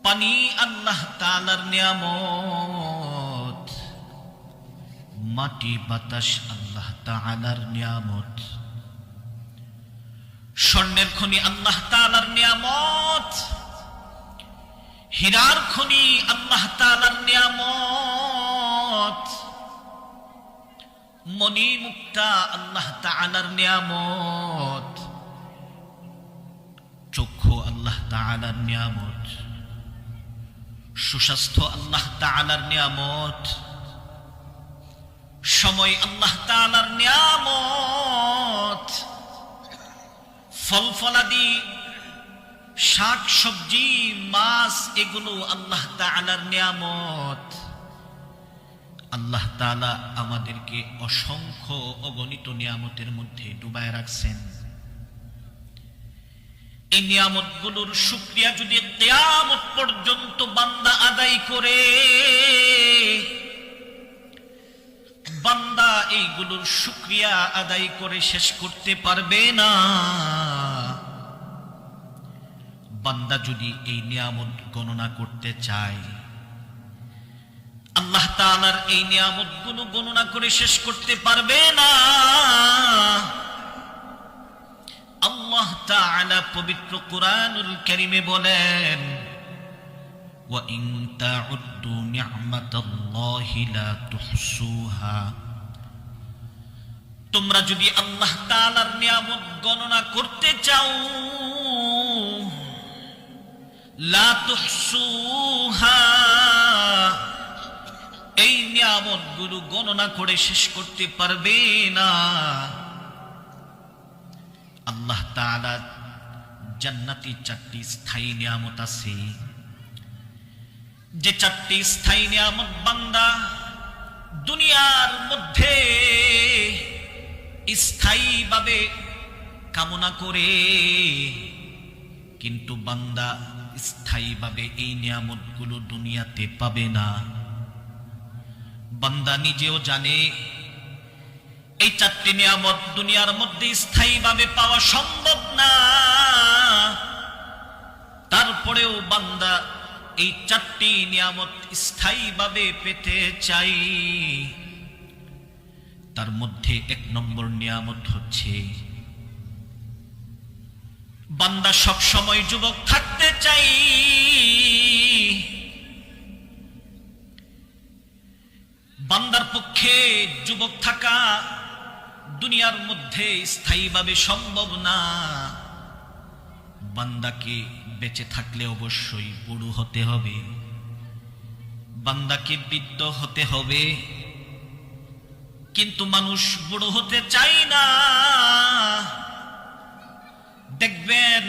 পানি আল্লাহ তাআলার নিয়ামত, মাটি বাতাস আল্লাহ তাআলার নিয়ামত, স্বর্ণের খনি আল্লাহ তাআলার নিয়ামত, হীরার খনি আল্লাহ তাআলার নিয়ামত, মণি মুক্তা আল্লাহ তাআলার নিয়ামত, চক্ষু আল্লাহ তাআলার নিয়ামত, সুস্বাস্থ্য আল্লাহ তাআলার নিয়ামত, সময় আল্লাহ তাআলার নিয়ামত, ফল ফলাদি শাক সবজি মাছ এগুলো আল্লাহ তাআলার নিয়ামত। আল্লাহ তাআলা আমাদেরকে অসংখ্য অগণিত নিয়ামতের মধ্যে ডুবায় রাখছেন। এই নিয়ামতগুলোর শুকরিয়া যদি কিয়ামত পর্যন্ত বান্দা আদায় করে, বান্দা এইগুলোর শুকরিয়া আদায় করে শেষ করতে পারবে না। বান্দা যদি এই নিয়ামত গণনা করতে চায়, আল্লাহ তাআলার এই নিয়ামতগুলো গণনা করে শেষ করতে পারবে না। আল্লাহ তাআলা পবিত্র কুরআনুল কারীমে বলেন, ওয়া ইন তাউদ্দু নি'মাতাল্লাহি লা তুহসুহা, তোমরা যদি আল্লাহ তাআলার নিয়ামত গণনা করতে চাও, লা তুহসুহা, এই নিয়ামতগুলো গণনা করে শেষ করতে পারবে না। আল্লাহ তাআলা জান্নাতি 4টি স্থায়ী নিয়ামত আছে, যে 4টি স্থায়ী নিয়ামত বান্দা দুনিয়ার মধ্যে স্থায়ীভাবে কামনা করে, কিন্তু বান্দা স্থায়ীভাবে এই নিয়ামতগুলো দুনিয়াতে পাবে না। বান্দা নিজেও জানে এই 4টি নিয়ামত দুনিয়ার মধ্যে স্থায়ীভাবে পাওয়া সম্ভব না। তারপরেও বান্দা এই 4টি নিয়ামত স্থায়ীভাবে পেতে চাই। তার মধ্যে 1 নম্বর নিয়ামত হচ্ছে বান্দা সব সময় যুবক থাকতে চাই। বান্দার পক্ষে যুবক থাকা দুনিয়ার মধ্যে স্থায়ীভাবে সম্ভব না। বান্দাকে বেঁচে থাকলে অবশ্যই বুড়ো হতে হবে, বান্দাকে বৃদ্ধ হতে হবে, কিন্তু মানুষ বুড়ো হতে চায় না। দেখবেন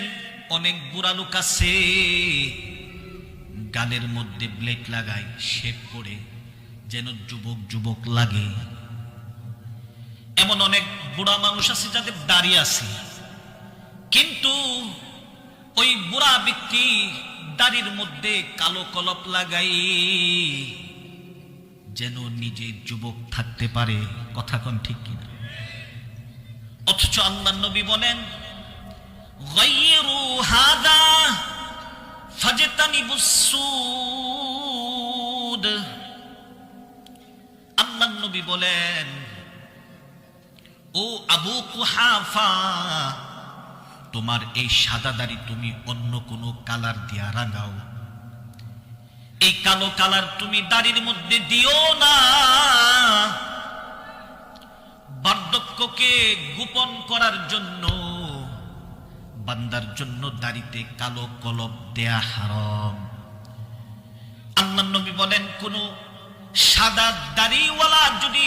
অনেক বুড়া লোক আছে, গালের মধ্যে ব্লেড লাগায়, শেভ করে যেন যুবক যুবক লাগে। এমন অনেক বুড়া মানুষ আছে যাদের দাড়ি আছে, কিন্তু ওই বুড়া ব্যক্তি দাড়ির মধ্যে কালো কলপ লাগাই যেন নিজে যুবক থাকতে পারে। কথা কোন ঠিক কিনা? অথচ আল্লাহর নবী বলেন, গায়রু হাদা ফাজতানিবুস সুদ। আল্লাহর নবী বলেন, ও আবু কুহাফা, তোমার এই সাদা দাড়ি তুমি অন্য কোনো কালার দিয়া রাঙাও, এই কালো কালার তুমি দাড়ির মধ্যে দিও না। বার্ধক্যকে গোপন করার জন্য বান্দার জন্য দাড়িতে কালো কলব দেয়া হারাম। আল্লাহর নবী বলেন, কোন সাদা দাড়িওয়ালা যদি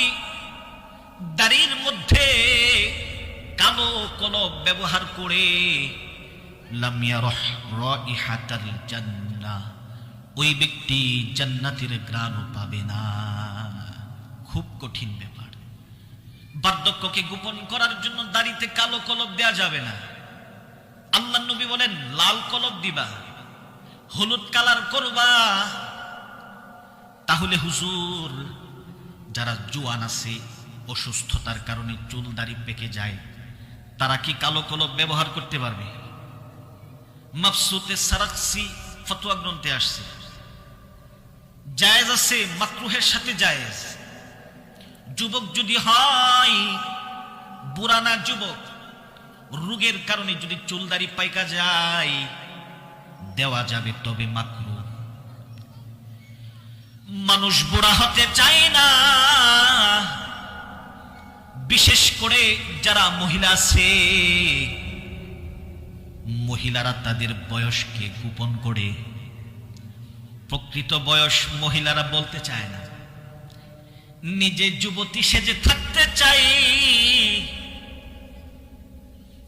দাড়ির মধ্যে কালো কলব ব্যবহার করে, লাম ইয়ারহ রাইহাতাল জান্নাহ, ওই ব্যক্তি জান্নাতের ঘ্রাণও পাবে না। খুব কঠিন ব্যাপার। বার্ধক্যকে গোপন করার জন্য দাড়িতে কালো কলব দেয়া যাবে না। আল্লাহর নবী বলেন, লাল কলব দিবা, হলুদ কালার করবা। তাহলে হুজুর, যারা জোয়ান আছে, অসুস্থতার কারণে চুল দাড়ি পেকে যায়, তারা কি কালো কলব ব্যবহার করতে পারবে? মাবসুতে সারাকসি ফতোয়া গ্রন্থে আসছে, জায়েজ আছে, মাকরুহের সাথে জায়েজ। যুবক যদি হয়, বুড়া না যুবক, রোগের কারণে যদি চুলদারি পাইকা যায় দেওয়া যাবে, তবে মাকরুহ। মানুষ বুড়া হতে চায় না, বিশেষ করে যারা মহিলা আছে, মহিলারা তাদের বয়সকে গোপন করে। প্রকৃত বয়স মহিলারা বলতে চায় না, নিজে যুবতী সেজে থাকতে চাই।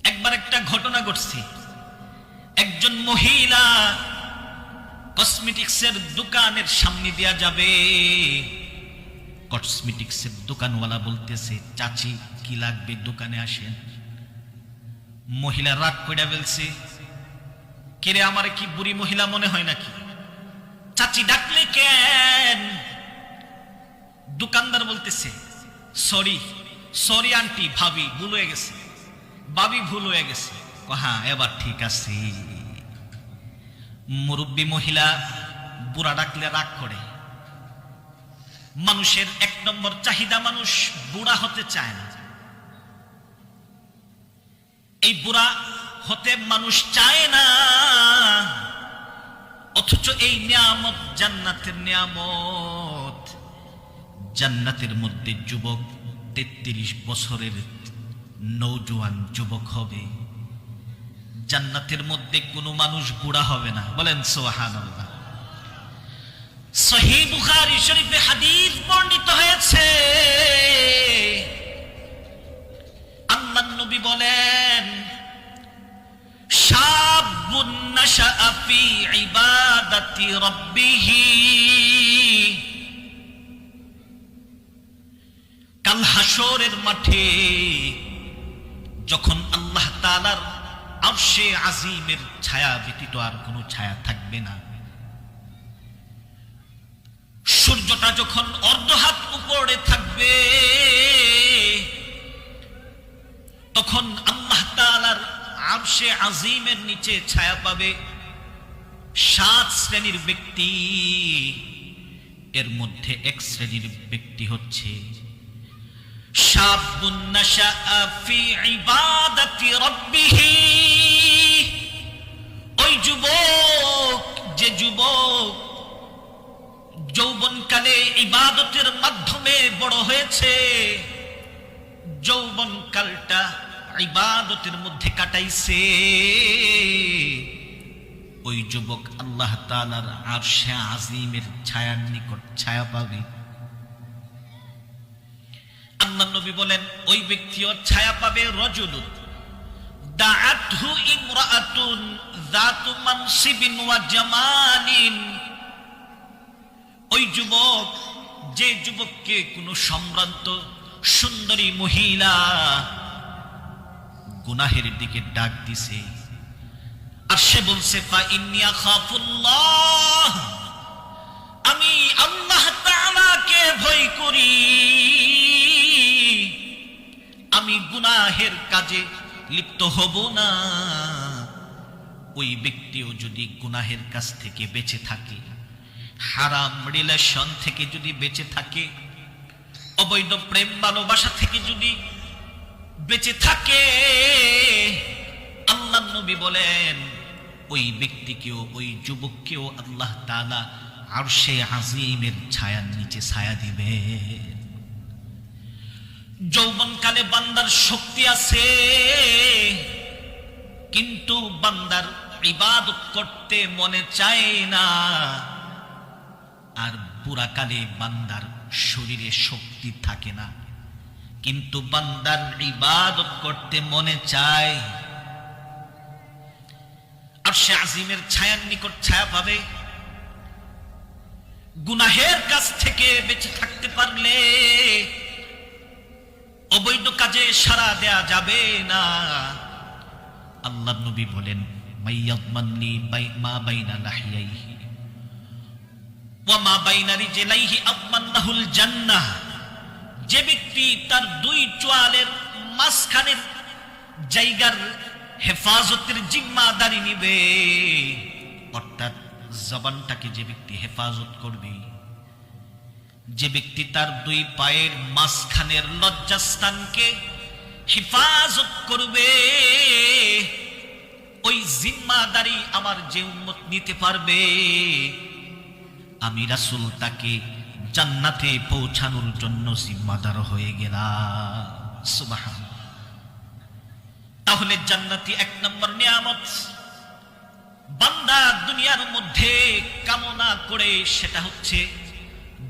একবার একটা ঘটনা ঘটছে, একজন মহিলা কসমেটিক্সের দোকানের সামনে দিয়া যাবে, কসমেটিক্সের দোকানওয়ালা বলতেছে, চাচি কি লাগবে দোকানে আসেন। মহিলা রাগ করে বলছে, কিরে আমার কি বুড়ি মহিলা মনে হয় নাকি, চাচি ডাকলে কেন? দোকানদার বলতেছে, সরি সরি আন্টি, ভাবি ভুল হয়ে গেছে, ভাবি ভুল হয়ে গেছে। হ্যাঁ এবার ঠিক আছে। মুরব্বী মহিলা বুড়া ডাকলে রাগ করে। মানুষের এক নম্বর চাহিদা, মানুষ বুড়া হতে চায় না। এই বুড়া হতে মানুষ চায় না, অথচ এই নিয়ামত জান্নাতের নিয়ামত। জান্নাতের মধ্যে যুবক 33 বছরের নওজোয়ান যুবক হবে। জান্নাতের মধ্যে কোনো মানুষ বুড়া হবে না, বলেন সুবহানাল্লাহ। সহিহ বুখারী শরীফে হাদিস বর্ণিত হয়েছে, আল্লাহর নবী বলেন, শাবুন নাশাআ ফি ইবাদাতি রাব্বিহি, কাল হাসরের মাঠে যখন আল্লাহ তাআলার আরশে আজিমের ছায়া ব্যতীত আর কোনো ছায়া থাকবে না, সূর্যটা যখন অর্ধহাত উপরে থাকবে, তখন আল্লাহ তাআলার আরশে আজিমের নিচে ছায়া পাবে 7 শ্রেণীর ব্যক্তি। এর মধ্যে এক শ্রেণীর ব্যক্তি হচ্ছে শাবুন নাশাআ ফি ইবাদাতি রাব্বিহি, ওই যুবক, যে যুবক যৌবনকালে ইবাদতের মাধ্যমে বড় হয়েছে, যৌবনকালটা ইবাদতের মধ্যে কাটাইছে, ওই যুবক আল্লাহ তাআলার আরশে আজিমের ছায়ার নিকট ছায়া পাবে। আল্লাহ নবী বলেন, ওই ব্যক্তিও ছায়া পাবে রজুলুন দাআতহু ইমরাআতুন যাতু মানসিবিন ওয়া জামালিন, ওই যুবক, যে যুবককে কোন সম্ভ্রান্ত সুন্দরী মহিলা গুনাহের দিকে ডাক দিছে, আর সে বলছে, ফা ইন্নী আখাফুল্লাহ, আমি আল্লাহ তাআলাকে ভয় করি, আমি গুনাহের কাজে লিপ্ত হব না। ওই ব্যক্তিও যদি গুনাহের কাছ থেকে বেঁচে থাকে, হারাম রিলেশন থেকে যদি বেঁচে থাকে, অবৈধ প্রেম ভালোবাসা থেকে যদি বেঁচে থাকে, আল্লাহ নবী বলেন, ওই ব্যক্তিকেও, ওই যুবককেও আল্লাহ তাআলা আরশে আজিমের ছায়ার নিচে ছায়া দিবেন। যৌবনকালে বান্দার শক্তি আছে, কিন্তু বান্দার ইবাদত করতে মনে চায় না। আর বুড়াকালে বান্দার শরীরে শক্তি থাকে না, কিন্তু বান্দার ইবাদত করতে মনে চায়। আরশে আজিমের ছায়ার নিকট ছায়া পাবে। গুনাহের কাছ থেকে বেঁচে থাকতে পারলে অবৈধ কাজে সাড়া দেয়া যাবে না। আল্লাহ নবী বলেন, মাইয়াদমাননি মা বাইনা লাহিয়াইহি ওয়া মা বাইনা রিজলাইহি আদমান্নাহুল জান্নাহ, যে ব্যক্তি তার 2 চোয়ালের মাঝখানের জায়গার হেফাজতের জিম্মাদারি নিবে, অর্থাৎ জবানটাকে যে ব্যক্তি হেফাজত করবে, যে ব্যক্তি তার দুই পায়ের মাঝখানের লজ্জাস্থানকে হেফাজত করবে, ওই জিম্মাদারি আমার যে উম্মত নিতে পারবে, আমি রাসূল তাকে জান্নাতে পৌঁছানোর জন্য জিম্মাদার হয়ে গেলাম। সুবহানাল্লাহ। তাহলে জান্নাতি এক নম্বর নিয়ামত বান্দা দুনিয়ার মধ্যে কামনা করে, সেটা হচ্ছে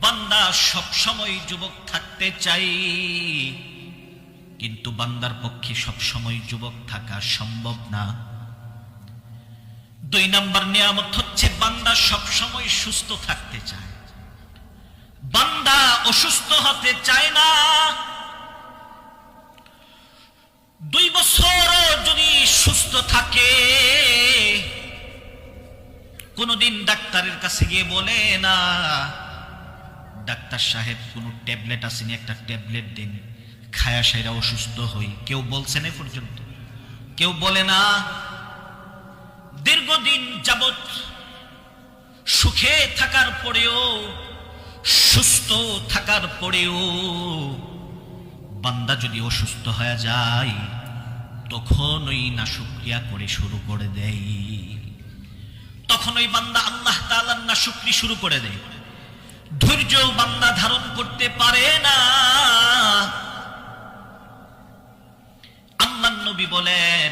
বান্দা সব সময় যুবক থাকতে চাই, কিন্তু বান্দার পক্ষে সব সময় যুবক থাকা সম্ভব না। দুই নম্বর নিয়ামত হচ্ছে বান্দা সব সময় সুস্থ থাকতে চায়, বান্দা অসুস্থ হতে চায় না। 2 বছর যদি সুস্থ থাকে, কোনদিন ডাক্তারের কাছে গিয়ে বলে না, ডাক্তার সাহেব কোন ট্যাবলেট আসেনি, একটা ট্যাবলেট দিন, খায়া সেরা অসুস্থ হই। কেউ বলছে না পর্যন্ত? কেউ বলে না। দীর্ঘদিন যাবৎ সুখে থাকার পরেও, সুস্থ থাকার পরেও বান্দা যদি অসুস্থ হয়ে যায়, তখন ওই নাশুকরিয়া করে শুরু করে দেয়, তখন ওই বান্দা আল্লাহ তাআলার নাশুকরি শুরু করে দেয়। ধৈর্য বান্দা ধারণ করতে পারে না। আল্লাহর নবী বলেন,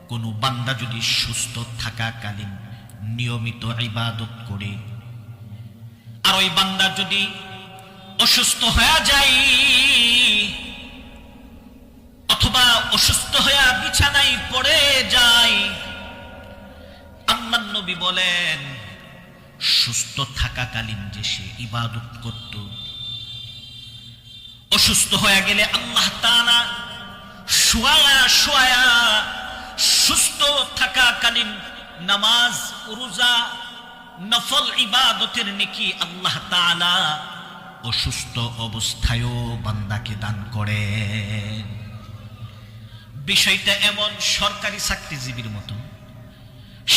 কোন বান্দা যদি সুস্থ থাকাকালীন নিয়মিত ইবাদত করে, আর ওই বান্দা যদি অসুস্থ হয়ে যায় অথবা অসুস্থ হয়ে বিছানায় পড়ে যায়, আল্লাহর নবী বলেন, সুস্থ থাকাকালীন যে সে ইবাদত করত, অসুস্থ হয়ে গেলে আল্লাহ তাআলা শুয়ায়া শুয়ায়া সুস্থ থাকাকালীন নামাজ, রোজা, নফল ইবাদতের নেকি আল্লাহ তাআলা অসুস্থ অবস্থায়ও বান্দাকে দান করেন। বিষয়টা এমন সরকারি চাকরিজীবীর মতো,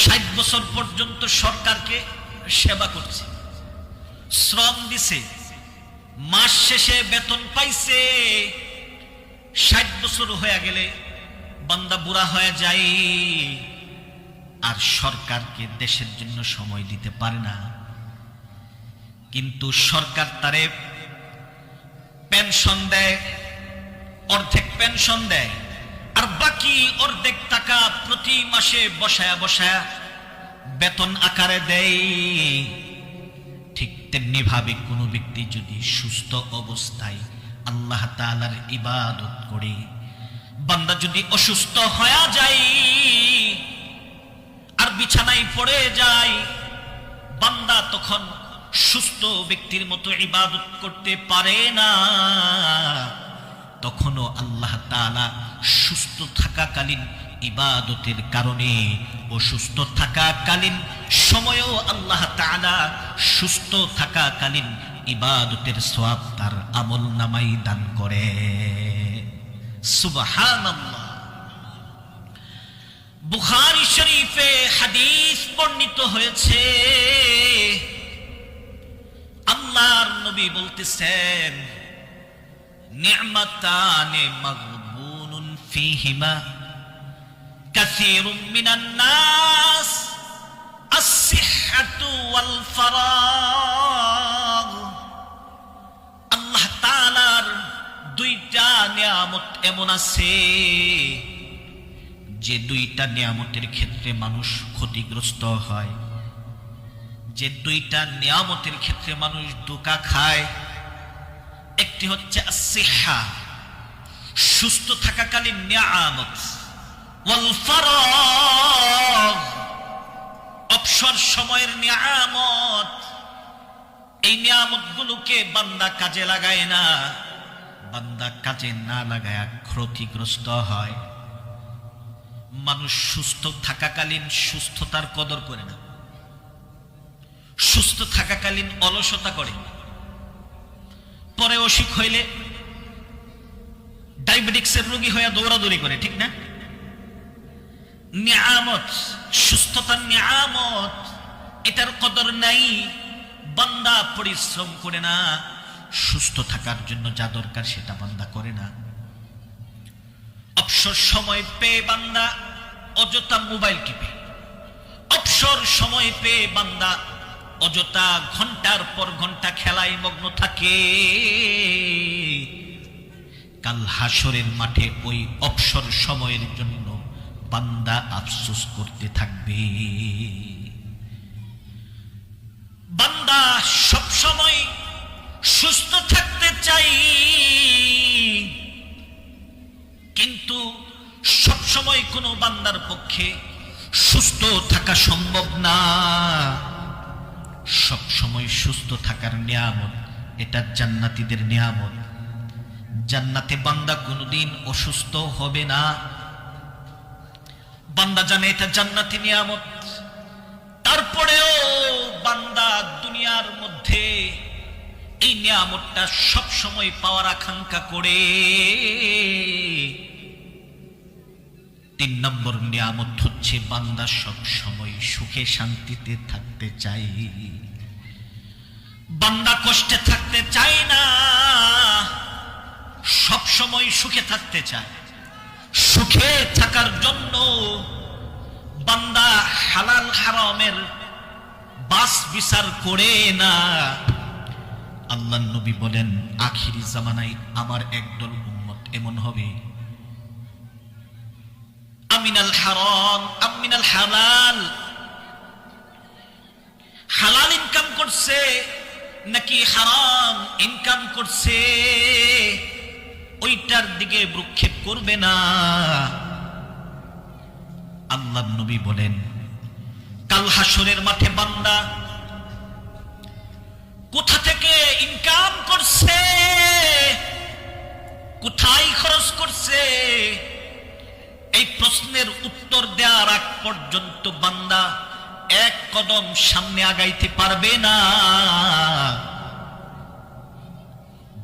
60 বছর পর্যন্ত সরকারকে সেবা করছে, শ্রম দিছে, মাস শেষে বেতন পাইছে, 60 বছর হয়ে গেলে বান্দা বুড়া হয়ে যায়, আর সরকারকে দেশের জন্য সময় দিতে পারে না। কিন্তু সরকার তারে পেনশন দেয়, অর্ধেক পেনশন দেয়, আর বাকি অর্ধেক টাকা প্রতি মাসে বসায়া বসায়া বেতন আকারে দেয়। ঠিক তেমনি ভাবে কোনো ব্যক্তি যদি সুস্থ অবস্থায় আল্লাহ তাআলার ইবাদত করে, বান্দা যদি অসুস্থ হয়ে যায় আর বিছানায় পড়ে যায়, বান্দা তখন সুস্থ ব্যক্তির মতো ইবাদত করতে পারে না। তখনও আল্লাহ তাআলা সুস্থ থাকাকালীন ইবাদতের কারণে, অসুস্থ থাকাকালীন সময়েও আল্লাহ তাআলা সুস্থ থাকাকালীন ইবাদতের সওয়াব তার আমল নামায় দান করে। সুবহানাল্লাহ। বুখারী শরীফে হাদিস বর্ণিত হয়েছে, আল্লাহর নবী বলতেছেন, নি'মাতানে মাগবুনুন ফীহিমা কাসীরুম মিনান নাস, আস-সিহহাতু ওয়াল ফারাগ। আল্লাহ তাআলার দুইটা নিয়ামত এমন আছে যে দুইটা নিয়ামতের ক্ষেত্রে মানুষ ক্ষতিগ্রস্ত হয়, যে দুইটা নিয়ামতের ক্ষেত্রে মানুষ ধোঁকা খায়। একটি হচ্ছে আস-সিহহা, সুস্থ থাকাকালীন নিয়ামত, ওয়াল ফারাগ, অবসর সময়ের নিয়ামত। এই নিয়ামতগুলোকে বান্দা কাজে লাগায় না, বান্দা কাজে না লাগায় ক্ষতিগ্রস্ত হয়। মানুষ সুস্থ থাকাকালীন সুস্থতার কদর করে না, সুস্থ থাকাকালীন অলসতা করে, পরে অসুখ হইলে ডায়াবেটিক্সের রোগী হয়ে দৌড়াদৌড়ি করে, ঠিক না? নিয়ামত, সুস্থতার নিয়ামত এটার কদর নাই। বান্দা পরিশ্রম করে না, সুস্থ থাকার জন্য যা দরকার সেটা বান্দা করে না। অবসর সময় পেয়ে বান্দা অযথা মোবাইল টিপে, অবসর সময় পেয়ে বান্দা অযথা ঘন্টার পর ঘন্টা খেলায় মগ্ন থাকে। কাল হাসরের মাঠে ওই অবসর সময়ের জন্য বান্দা আফসোস করতে থাকবে। বান্দা সব সময় সুস্থ থাকতে চাই, কিন্তু সব সময় কোনো বান্দার পক্ষে সুস্থ থাকা সম্ভব না। সব সময় সুস্থ থাকার নিয়ামত এটা জান্নাতীদের নিয়ামত। জান্নাতে বান্দা কোনোদিন অসুস্থ হবে না। বান্দা জানে এটা জান্নাতি নিয়ামত, তারপরেও বান্দা দুনিয়ার মধ্যে এই নিয়ামতটা সব সময় পাওয়ার আকাঙ্ক্ষা করে। 3 নম্বর নিয়ামত হচ্ছে বান্দা সব সময় সুখে শান্তিতে থাকতে চাই। বান্দা কষ্টে থাকতে চায় না, সব সময় সুখে থাকতে চায়। সুখে থাকার জন্য বান্দা হালাল হারামের বাস বিচার করে না। আল্লাহর নবী বলেন, আখিরি জামানায় আমার একদল উম্মত এমন হবে, আমিনাল হারাম আমিনাল হালাল, হালাল ইনকাম করছে নাকি হারাম ইনকাম করছে ওইটার দিকে ভ্রুক্ষেপ করবে না। আল্লাহর নবী বলেন, কাল হাসরের মাঠে বান্দা কোথা থেকে ইনকাম করছে, কোথায় খরচ করছে, এই প্রশ্নের উত্তর দেওয়ার আগ পর্যন্ত বান্দা এক কদম সামনে আগাইতে পারবে না।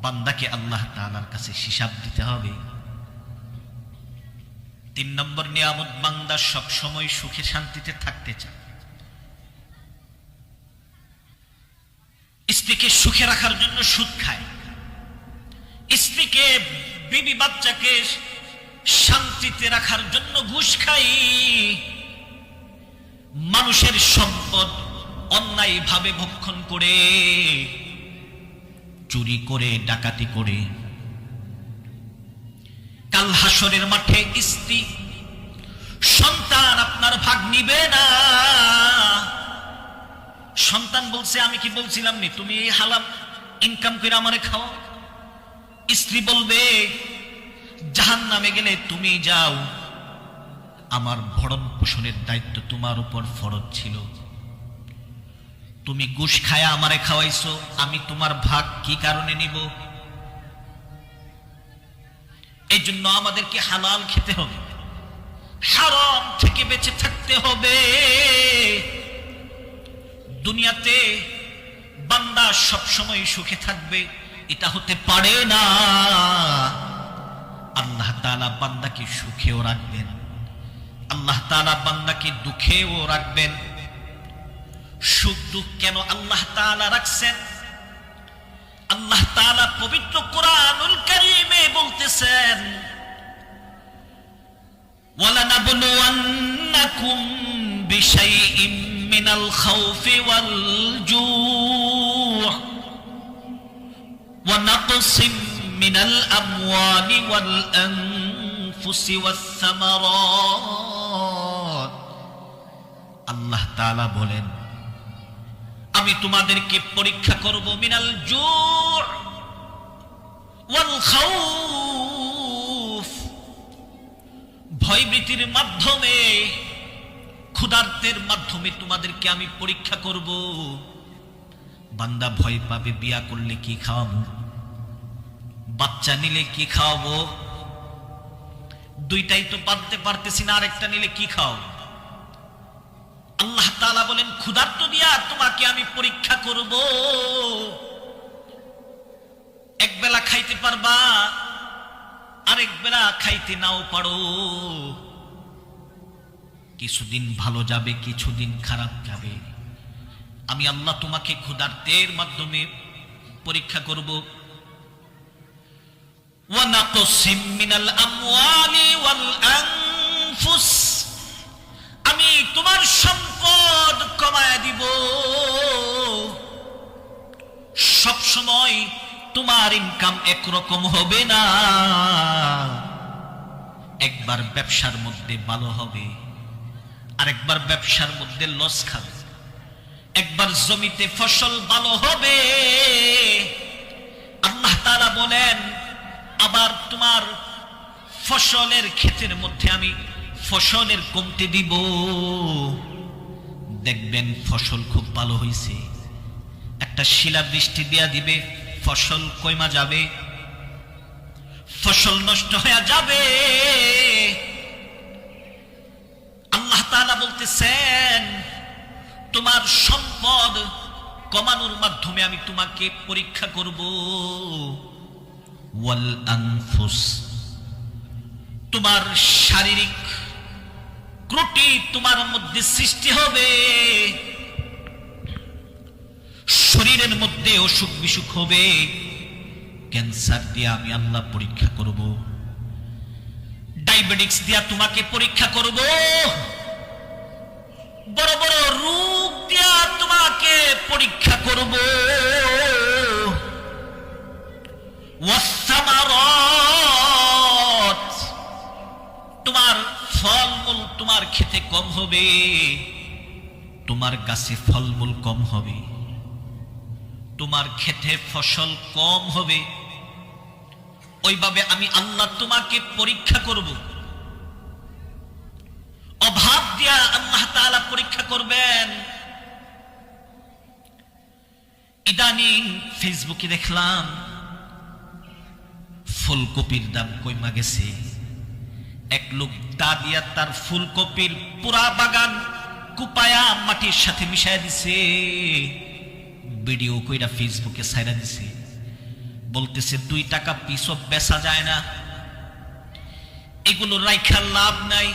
বান্দাকে আল্লাহ তাআলার কাছে হিসাব দিতে হবে। 3 নম্বর নিয়ামত, বান্দা সব সময় সুখে শান্তিতে থাকতে চায়। স্ত্রীকে সুখে রাখার জন্য সুদ খায়, স্ত্রীকে বিবি বাচ্চাকে শান্তিতে রাখার জন্য ঘুষ খাই, মানুষের সম্পদ অন্যায়ভাবে ভক্ষণ করে, চুরি করে, ডাকাতি করে। কাল হাসরের মাঠে স্ত্রী সন্তান আপনার ভাগ নিবে না। সন্তান বলছে, আমি কি বলছিলাম নি তুমি এই হালাল ইনকাম করে আমারে খাও। স্ত্রী বলবে, জাহান্নামে গেলে তুমি যাও, আমার ভরণ পোষণের দায়িত্ব তোমার উপর ফরজ ছিল। তুমি ঘুষ খায়া আমারে খাওয়াইছো, আমি তোমার ভাগ কি কারণে নিব? এই জন্য আমাদেরকে হালাল খেতে হবে, হারাম থেকে বেঁচে থাকতে হবে। দুনিয়াতে বান্দা সব সময় সুখে থাকবে এটা হতে পারে না। আল্লাহ তাআলা বান্দাকে সুখেও রাখবেন, আল্লাহ তাআলা বান্দাকে দুঃখেও রাখবেন। সুখ দুঃখ কেন আল্লাহ তাআলা রাখছেন? আল্লাহ তাআলা পবিত্র কোরআনুল কারীমে বলতেছেন, ওয়ালানাবলুওয়ান্নাকুম বিশাইইম মিনাল খাউফি ওয়াল জুউ ওয়া নাকসিম মিনাল আমওয়ালি ওয়াল আনফুসি ওয়াস সামারাত। আল্লাহ তাআলা বলেন, আমি তোমাদেরকে পরীক্ষা করব মিনাল জু' ওয়াল খাউফ, ভয়ভীতির মাধ্যমে, ক্ষুধার্তের মাধ্যমে তোমাদেরকে আমি পরীক্ষা করব। বান্দা ভয় পাবে, বিয়া করলে কি খাওয়াবো, বাচ্চা নিলে কি খাওয়াবো, দুইটাই তো বাঁধতে পারতেছি না, আরেকটা নিলে কি খাওয়াবো। আল্লাহ তাআলা বলেন, ক্ষুধার্ত দিয়া তোমাকে আমি পরীক্ষা করব। এক বেলা খাইতে পারবা, আরেক বেলা খাইতে নাও পারো। কিছুদিন ভালো যাবে, কিছুদিন খারাপ যাবে। আমি আল্লাহ তোমাকে ক্ষুধার্তের মাধ্যমে পরীক্ষা করব। ওয়া নাকসিম মিনাল আমওয়ালি ওয়াল আনফুস, আমি তোমার সম্পদ কমায় দিব। সব সময় তোমার ইনকাম একরকম হবে না। একবার ব্যবসার মধ্যে ভালো হবে, আরেকবার ব্যবসার মধ্যে লস খাবে। একবার জমিতে ফসল ভালো হবে, আল্লাহ তাআলা বলেন আবার তোমার ফসলের ক্ষেতের মধ্যে আমি ফসলের কমতে দিব। দেখবেন ফসল খুব ভালো হয়েছে, একটা শিলা বৃষ্টি দেয়া দিবে, ফসল কইমা যাবে, ফসল নষ্ট হয়ে যাবে। আল্লাহ তাআলা বলতেছেন তোমার সম্পদ কমানোর মাধ্যমে আমি তোমাকে পরীক্ষা করব। ওয়াল আনফুস, তোমার শারীরিক ত্রুটি তোমার মধ্যে সৃষ্টি হবে, শরীরের মধ্যে অসুখ বিসুখ হবে। ক্যান্সার দিয়ে আমি আল্লাহ পরীক্ষা করব, ডায়াবেটিস দিয়া তোমাকে পরীক্ষা করব, বড় বড় রোগ দিয়া তোমাকে পরীক্ষা করব। ওয়াসসামারাত, তোমার ফলমূল তোমার খেতে কম হবে, তোমার গাছে ফলমূল কম হবে, তোমার খেতে ফসল কম হবে। ওইভাবে আমি আল্লাহ তোমাকে পরীক্ষা করব। অভাব দিয়া আল্লাহ তাআলা পরীক্ষা করবেন। ইদানিং ফেসবুকে দেখলাম ফুলকপির দাম কইমা গেছে। এক লোক দা দিয়া তার ফুলকপির পুরা বাগান কুপায়া মাটির সাথে মিশাইয়া দিছে, ভিডিও কইরা ফেসবুকে ছাইরা দিছে। বলতেছে 2 টাকা পিসও বেচা যায় না, এগুলো রাইখা লাভ নাই।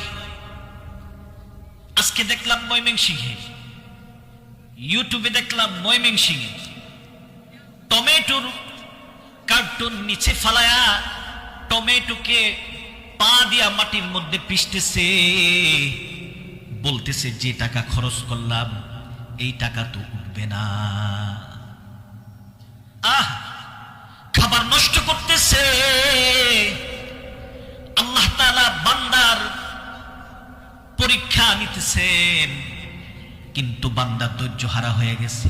আজকে দেখলাম ময়মনসিংহে, ইউটিউবে দেখলাম ময়মনসিংহে টমেটোর কার্টুন নিচে ফালায়া টমেটোকে পা দিয়া মাটির মধ্যে পিষতেছে। বলতেছে যে টাকা খরচ করলাম এই টাকা তো উঠবে না। খাবার নষ্ট করতেছে। আল্লাহ তাআলা বান্দার পরীক্ষা নিতেছেন, কিন্তু বান্দা ধৈর্য হারা হয়ে গেছে।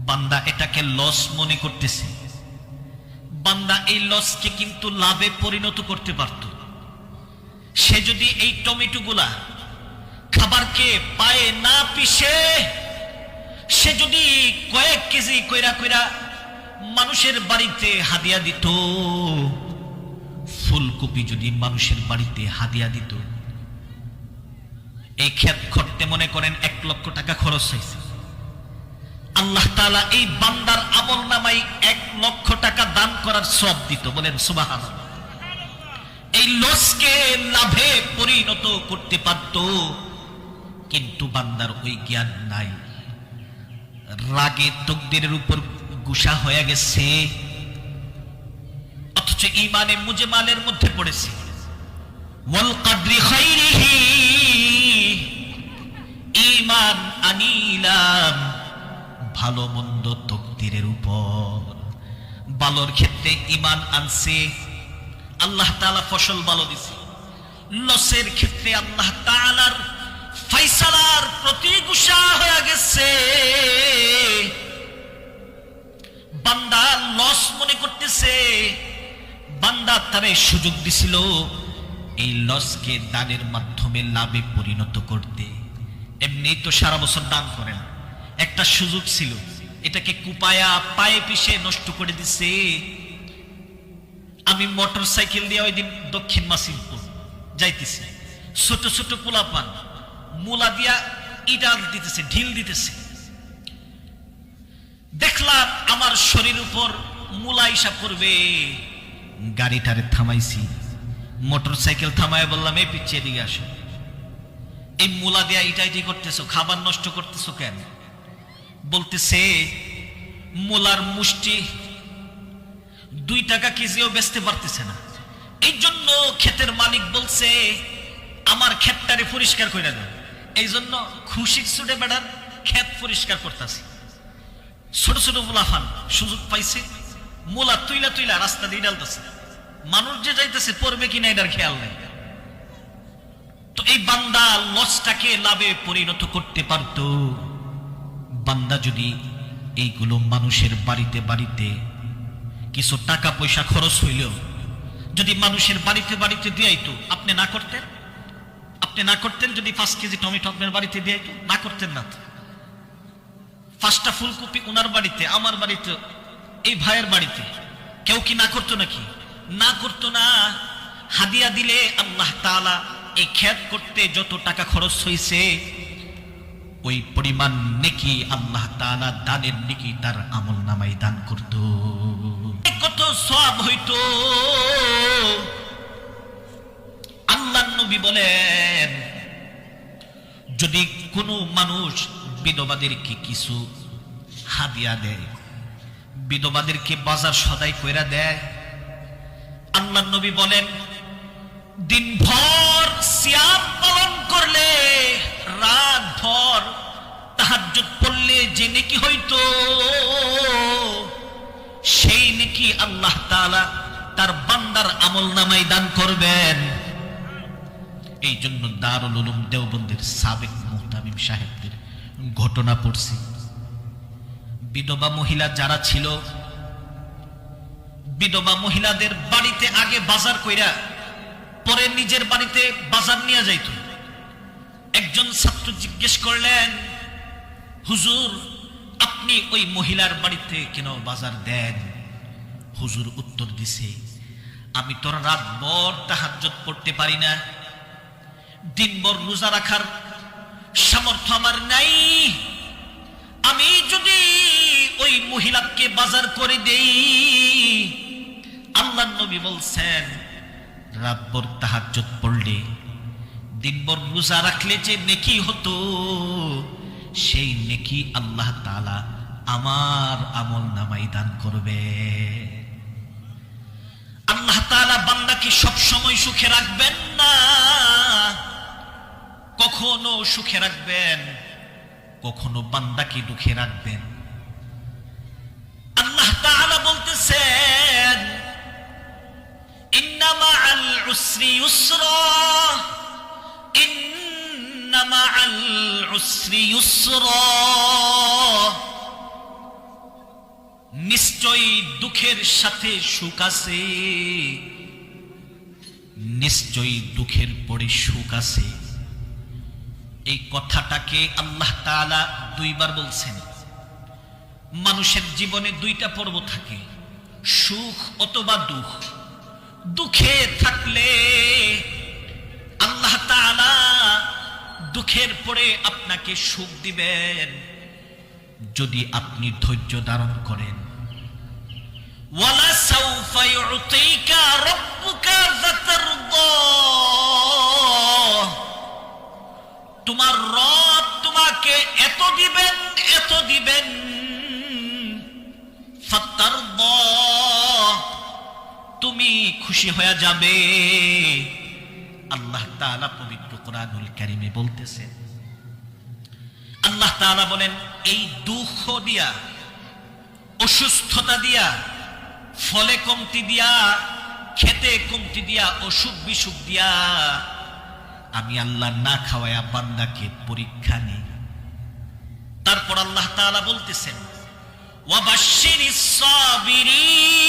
বান্দা এটাকে লস মনে করতেছে। বান্দা এই লসকে কিন্তু লাভে পরিণত করতে পারত। সে যদি এই টমেটো গুলা খাবারকে পায়ে না পিষে সে যদি কয়েক কেজি কইরা কইরা মানুষের বাড়িতে হাদিয়া দিত, ফুলকপি যদি মানুষের বাড়িতে হাদিয়া দিত, এই ক্ষেত করতে মনে করেন 1 লক্ষ টাকা খরচ হয়েছে, আল্লাহ তাআলা এই বান্দার আমল নামায় 1 লক্ষ টাকা দান করার সওয়াব দিত। বলেন সুবহানাল্লাহ। এই লসকে লাভে পরিণত করতে পারত, কিন্তু বান্দার ওই জ্ঞান নাই। রাগে তকদিরের উপর গুসা হয়ে গেছে, অথচ ঈমানে মুজমালের মধ্যে পড়েছে। ওয়াল কদরি খাইরিহি, ঈমান আনিলাম ভালো মন্দ তকদিরের উপর। ভালোর ক্ষেত্রে ঈমান আনছে, আল্লাহ তাআলা ফসল ভালো দিছে। লসের ক্ষেত্রে আল্লাহ তাআলার ফয়সালার প্রতি গুসা হয়ে গেছে। বান্দা লস মনে করতেছে, বান্দা তারে সুযোগ দিছিল এই লসকে দানের মাধ্যমে লাভে পরিণত করতে। এমনি তো সারা বছর দান করেন, একটা সুযোগ ছিল, এটাকে কুপায়া পায়ে পিষে নষ্ট করে দিছে। আমি মোটর সাইকেল দিয়ে ওই দিন দক্ষিণ মাসিমপুর যাইতেছি, ছোট ছোট পোলাপান মুলা দিয়া ইটাল দিতেছে, ঢিল দিতেছে। দেখলাম আমার শরীর উপর মুলা ইসা করবে, গাড়িটারে থামাইছি, মোটর সাইকেল থামায় বললাম এই পিছিয়ে দিকে আসো, এই মুলা দিয়া ইটাইটি করতেছো, খাবার নষ্ট করতেছো কেন? বলতেছে মূলার মুষ্টি 2 টাকা কেজিও বেচতে পারতেছে না। এই জন্য ক্ষেতের মালিক বলছে আমার ক্ষেতটারে পরিষ্কার করে দেন। এই জন্য খুশি ছুটে বেড়ান ক্ষেত পরিষ্কার করতেছে। ছোট ছোট মুলাফান সুযোগ পাইছে, মূলা তুইলা তুইলা রাস্তা দিয়ে ডালতেছে। মানুষ যে যাইতেছে পড়বে কিনা এটার খেয়াল নেই। তো এই বান্দা লসটাকে লাভে পরিণত করতে পারতো। বান্দা যদি এইগুলো মানুষের বাড়িতে বাড়িতে কিছু টাকা পয়সা খরচ হইলেও যদি মানুষের বাড়িতে বাড়িতে দিয়াইতো, আপনি না করতেন? আপনি না করতেন যদি 5 কেজি টমেটো আপনার বাড়িতে দিয়াইতো? না করতেন না। 5টা ফুলকপি ওনার বাড়িতে, আমার বাড়িতে, এই ভাইয়ের বাড়িতে কেউ কি না করতো নাকি? না করতো না। হাদিয়া দিলে আল্লাহ তাআলা এই খেত করতে যত টাকা খরচ হয়েছে ওই পরিমাণ নেকি আল্লাহ তাআলা দানের নেকি তার আমলনামায় দান করত। কত সওয়াব হইতো। আল্লাহর নবী বলেন যদি কোনো মানুষ বিধবাদেরকে কিছু হাদিয়া দেয়, বিধবাদেরকে বাজার সদাই কইরা দেয়, আল্লাহর নবী বলেন দিনভর সিয়াম পালন করলে, রাত ভর তাহাজ্জুদ পড়লে যে নেকি হইতো সেই নেকি আল্লাহ তাআলা তার বান্দার আমলনামায় দান করবেন। এই জন্য দারুল উলুম দেওবন্দের সাবেক মুহতামিম সাহেবদের ঘটনা পড়ছি। বিধবা মহিলা যারা ছিল, বিধবা মহিলাদের বাড়িতে আগে বাজার কইরা পরে নিজের বাড়িতে বাজার নিয়ে যাইত। একজন ছাত্র জিজ্ঞেস করলেন, হুজুর আপনি ওই মহিলার বাড়িতে কেন বাজার দেন? হুজুর উত্তর দিছে, আমি তোর রাত ভর তাহাজ্জুদ পড়তে পারি না, দিনভর রোজা রাখার সামর্থ্য আমার নাই। আমি যদি ওই মহিলাকে বাজার করে দেই, আল্লাহর নবী বলছেন রাতভর তাহাজ্জুদ পড়লে, দিনভর রোজা রাখলে যে নেকি হতো সেই নেকি আল্লাহ তাআলা আমার আমলনামায় দান করবে। আল্লাহ তাআলা বান্দাকে সব সময় সুখে রাখবেন না, কখনো সুখে রাখবেন, কখনো বান্দাকে দুঃখে রাখবেন। আল্লাহ তাআলা বলতেছেন ইন্না মাআল উসরি ইউসরা, ইন্না মাআল উসরি ইউসরা, নিশ্চয়ই দুঃখের সাথে সুখ আছে, নিশ্চয়ই দুঃখের পরে সুখ আছে। এই কথাটাকে আল্লাহ তাআলা 2 বার বলছেন। মানুষের জীবনে 2টা পর্ব থাকে, সুখ অথবা দুঃখ। দুঃখে থাকলে আল্লাহ তাআলা দুঃখের পরে আপনাকে সুখ দিবেন যদি আপনি ধৈর্য ধারণ করেন। ওয়ালা সাউফা ইউতিকা রাব্বুকা ফাতারদা, তোমার রব তোমাকে এত দিবেন, এত দিবেন, ফাতারদা, তুমি খুশি হয়ে যাবে। আল্লাহ তাআলা পবিত্র কোরআনুল কারীমে বলতেছেন, আল্লাহ তাআলা বলেন এই দুঃখ দিয়া, অসুস্থতা দিয়া, ফলে কমতি দিয়া, খেতে কমতি দিয়া, অসুখ বিসুখ দিয়া আমি আল্লাহ না খাওয়ায়া বান্দাকে পরীক্ষা নেই। তারপর আল্লাহ তাআলা বলতেছেন ওয়াবাশশিরিস সাবিরিন,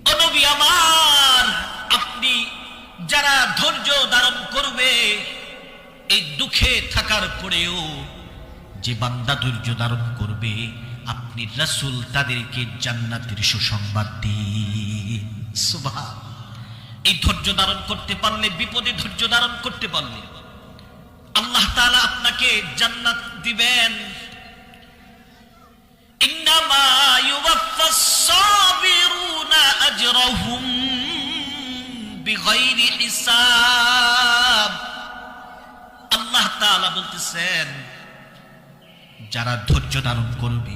ও নবী আমার আপনি যারা ধৈর্য ধারণ করবে এই দুঃখে থাকার পরেও, যে বান্দা ধৈর্য ধারণ করবে আপনি রাসূল তাদেরকে জান্নাতের সুসংবাদ দিন। সুবহান। এই ধৈর্য ধারণ করতে পারলে, বিপদে ধৈর্য ধারণ করতে পারলে আল্লাহ তাআলা আপনাকে জান্নাত দিবেন। ইন্নামা ইউওয়াফাস সাবিরুনা আজরাহুম বিগাইরি হিসাব। আল্লাহ তাআলা বলতেছেন যারা ধৈর্য ধারণ করবে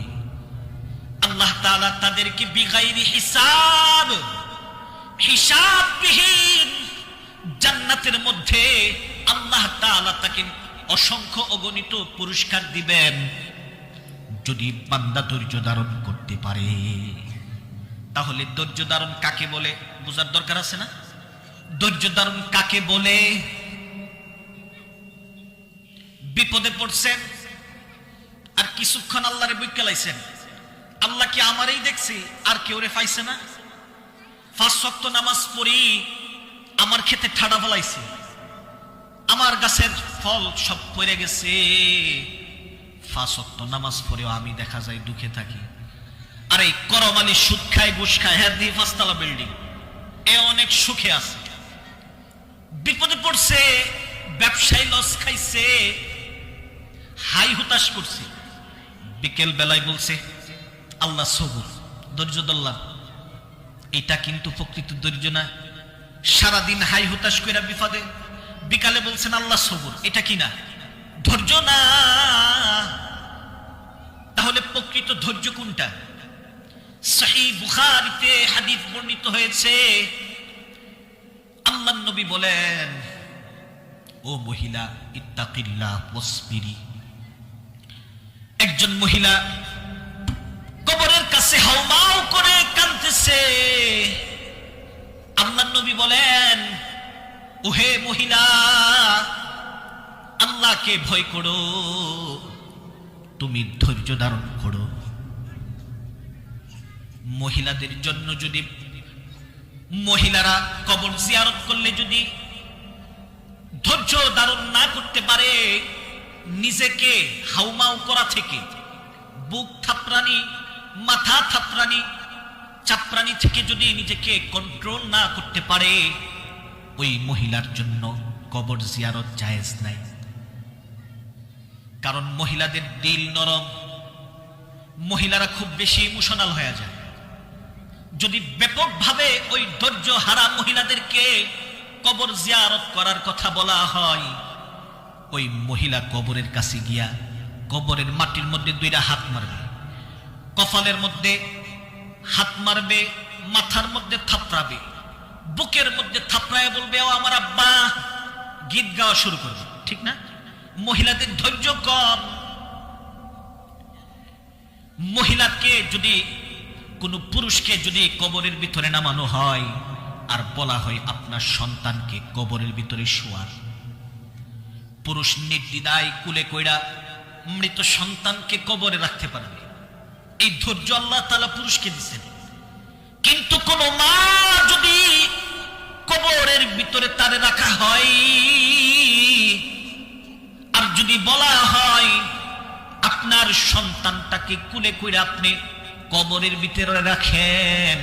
আল্লাহ তাআলা তাদেরকে বিগাইরি হিসাববিহীন জান্নাতের মধ্যে আল্লাহ তাআলা তাকে অসংখ্য অগণিত পুরস্কার দিবেন, যদি বান্দা ধৈর্য ধারণ করতে পারে। তাহলে ধৈর্য ধারণ কাকে বলে বোঝার দরকার আছে না? ধৈর্য ধারণ কাকে বলে? বিপদে পড়ছেন আর কিছুক্ষণ আল্লাহরে বইকা লাইছেন, আল্লাহ কি আমারই দেখছি আর কেউ রে পাইছে না? 5 ওয়াক্ত নামাজ পড়ি আমার খেতে ঠাডা ফলাইছে, আমার গাছের ফল সব পড়ে গেছে, 5 ওয়াক্ত নামাজ পড়েও আমি দেখা যায় দুঃখে থাকি। আর এই করমালি সুদ খায় ঘুষ খায়, হ্যাঁ দিয়ে 5 তলা বিল্ডিং, এ অনেক সুখে আছে। বিপদে পড়ছে, ব্যবসায় লস খাইছে, হাই হুতাশ করছে, বিকেল বেলায় বলছে আল্লাহ সবুর, ধৈর্য ধরলাম। এটা কিন্তু প্রকৃত ধৈর্য না। সারাদিন হাই হুতাশ কইরা বিপদে বিকালে বলছেন আল্লাহ সবুর, এটা কি না? ধৈর্য না। তাহলে প্রকৃত ধৈর্য কোনটা? সহিহ বুখারীতে হাদিস বর্ণিত হয়েছে, আল্লাহর নবী বলেন, ও মহিলা ইত্তাকিল্লাহ ওয়াসবিরি। একজন মহিলা কবরের কাছে হাউমাউ করে কাঁদতেছে। আল্লাহর নবী বলেন, ওহে মহিলা, আল্লাহকে ভয় করো, তুমি ধৈর্য ধারণ করো। মহিলাদের জন্য যদি মহিলারা কবর জিয়ারত করলে যদি ধৈর্য ধারণ না করতে পারে, নিজেকে হাউমাউ করা থেকে, বুক থাপড়ানি, মাথা থাপড়ানি, চাপড়ানি থেকে যদি নিজেকে কন্ট্রোল না করতে পারে, ওই মহিলার জন্য কবর জিয়ারত জায়েজ নাই। কারণ মহিলাদের দিল নরম, মহিলারা খুব বেশি ইমোশনাল হয়ে যায়। যদি ব্যাপকভাবে ওই ধৈর্য হারা মহিলাদেরকে কবর জিয়ারত করার কথা বলা হয়, ওই মহিলা কবরের কাছে গিয়া কবরের মাটির মধ্যে 2টা হাত মারবে, কপালের মধ্যে হাত মারবে, মাথার মধ্যে থাপড়াবে, বুকের মধ্যে থাপড়ায় বলবে, ও আমার আব্বা, গীত গাওয়া শুরু করবে। ঠিক না? মহিলাদের ধৈর্য কম। মহিলাকে যদি কোন পুরুষকে যদি কবরের ভিতরে নামানো হয় আর বলা হয় আপনার সন্তানকে কবরের ভিতরে শোয়ার, পুরুষ নির্দ্বিধায় কুলে কইরা মৃত সন্তানকে কবরে রাখতে পারবে। এই ধৈর্য আল্লাহ তাআলা পুরুষকে দিয়েছেন। কিন্তু কোন মা যদি কবরের ভিতরে তারে রাখা হয় আর যদি বলা হয় আপনার সন্তানটাকে কুলে কইরা আপনি কবরের ভিতরে রাখেন,